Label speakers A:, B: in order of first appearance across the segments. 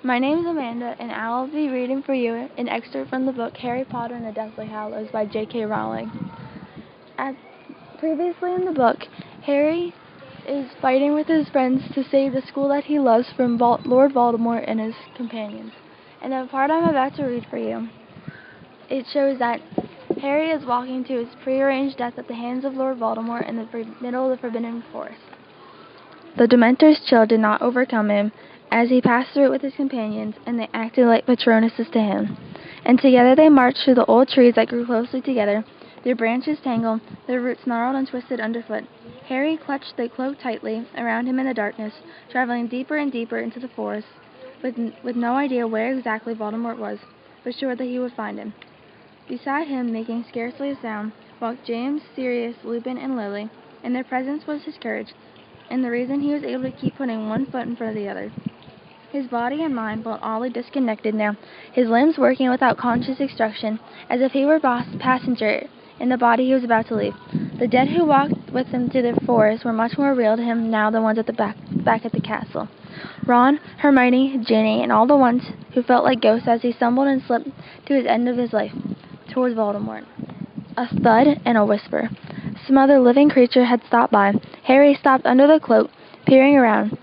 A: My name is Amanda, and I'll be reading for you an excerpt from the book Harry Potter and the Deathly Hallows by J.K. Rowling. Previously in the book, Harry is fighting with his friends to save the school that he loves from Lord Voldemort and his companions. And the part I'm about to read for you, it shows that Harry is walking to his prearranged death at the hands of Lord Voldemort in the middle of the Forbidden Forest. The Dementor's chill did not overcome him as he passed through it with his companions, and they acted like Patronuses to him. And together they marched through the old trees that grew closely together, their branches tangled, their roots gnarled and twisted underfoot. Harry clutched the cloak tightly around him in the darkness, traveling deeper and deeper into the forest, with no idea where exactly Voldemort was, but sure that he would find him. Beside him, making scarcely a sound, walked James, Sirius, Lupin, and Lily, and their presence was his courage, and the reason he was able to keep putting one foot in front of the other. His body and mind felt oddly disconnected now, his limbs working without conscious instruction, as if he were passenger in the body he was about to leave. The dead who walked with him to the forest were much more real to him now than the ones at the back at the castle. Ron, Hermione, Ginny, and all the ones who felt like ghosts as he stumbled and slipped to his end of his life, towards Voldemort. A thud and a whisper. Some other living creature had stopped by. Harry stopped under the cloak, peering around.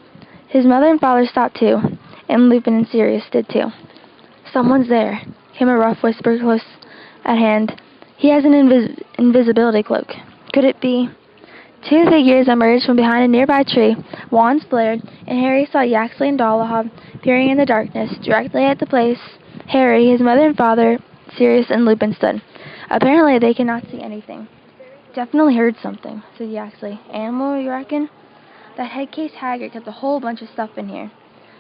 A: His mother and father stopped too, and Lupin and Sirius did too. "Someone's there," came a rough whisper close at hand. "He has an invisibility cloak. Could it be?" Two figures emerged from behind a nearby tree. Wands flared, and Harry saw Yaxley and Dolohov peering in the darkness, directly at the place Harry, his mother and father, Sirius, and Lupin stood. Apparently they could not see anything. "Definitely heard something," said Yaxley. "Animal, you reckon?" "That headcase Hagrid kept a whole bunch of stuff in here,"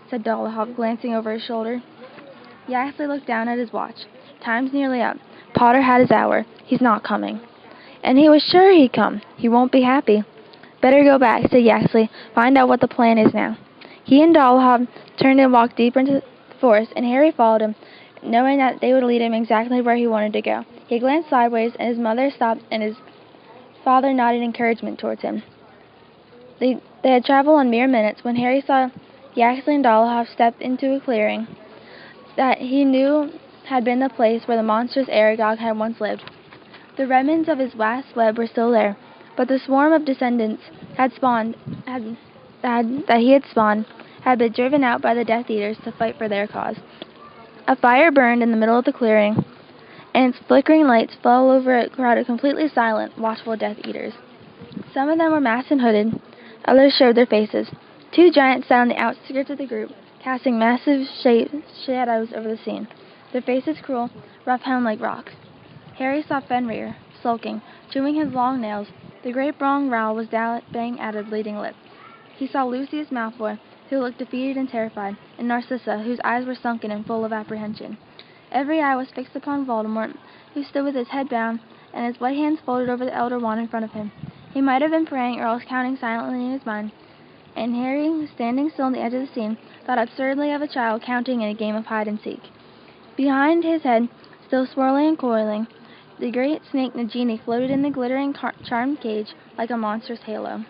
A: said Dolohov, glancing over his shoulder. Yaxley looked down at his watch. "Time's nearly up. Potter had his hour. He's not coming." "And he was sure he'd come. He won't be happy." "Better go back," said Yaxley. "Find out what the plan is now." He and Dolohov turned and walked deeper into the forest, and Harry followed him, knowing that they would lead him exactly where he wanted to go. He glanced sideways, and his mother stopped, and his father nodded encouragement towards him. They had traveled on mere minutes when Harry saw Yaxley and Dolohov step into a clearing that he knew had been the place where the monstrous Aragog had once lived. The remnants of his vast web were still there, but the swarm of descendants that he had spawned had been driven out by the Death Eaters to fight for their cause. A fire burned in the middle of the clearing, and its flickering lights fell over a crowd of completely silent, watchful Death Eaters. Some of them were masked and hooded, others showed their faces. Two giants sat on the outskirts of the group, casting massive shadows over the scene, their faces cruel, rough-hewn like rocks. Harry saw Fenrir, sulking, chewing his long nails. The great bronze growl was bang at a bleeding lip. He saw Lucius Malfoy, who looked defeated and terrified, and Narcissa, whose eyes were sunken and full of apprehension. Every eye was fixed upon Voldemort, who stood with his head bowed and his white hands folded over the Elder Wand in front of him. He might have been praying or else counting silently in his mind, and Harry, standing still on the edge of the scene, thought absurdly of a child counting in a game of hide-and-seek. Behind his head, still swirling and coiling, the great snake Nagini floated in the glittering charmed cage like a monstrous halo.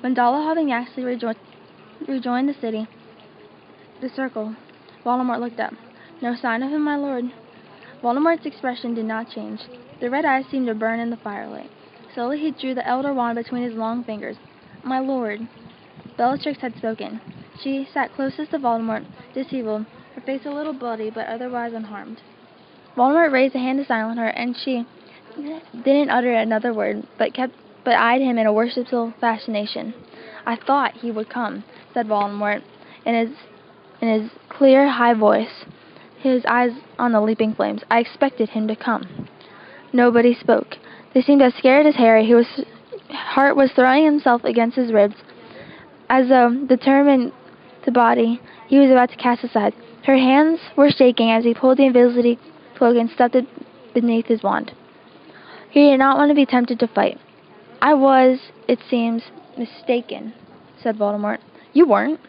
A: When Dolohov and Yaxley rejoined the circle, Voldemort looked up. "No sign of him, my lord?" Voldemort's expression did not change. The red eyes seemed to burn in the firelight. Slowly he drew the Elder Wand between his long fingers. "My lord." Bellatrix had spoken. She sat closest to Voldemort, disheveled, her face a little bloody, but otherwise unharmed. Voldemort raised a hand to silence her, and she didn't utter another word, but eyed him in a worshipful fascination. "I thought he would come," said Voldemort, in his clear, high voice, his eyes on the leaping flames. "I expected him to come." Nobody spoke. They seemed as scared as Harry, whose heart was throwing himself against his ribs, as though, determined to body he was about to cast aside. Her hands were shaking as he pulled the invisibility cloak and stuffed it beneath his wand. He did not want to be tempted to fight. "I was, it seems, mistaken," said Voldemort. "You weren't."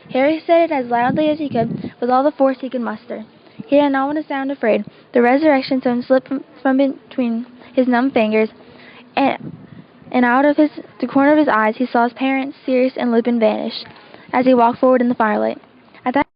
A: Harry said it as loudly as he could, with all the force he could muster. He did not want to sound afraid. The resurrection stone slipped from between his numb fingers, and out of the corner of his eyes he saw his parents, Sirius, and Lupin vanish as he walked forward in the firelight. At that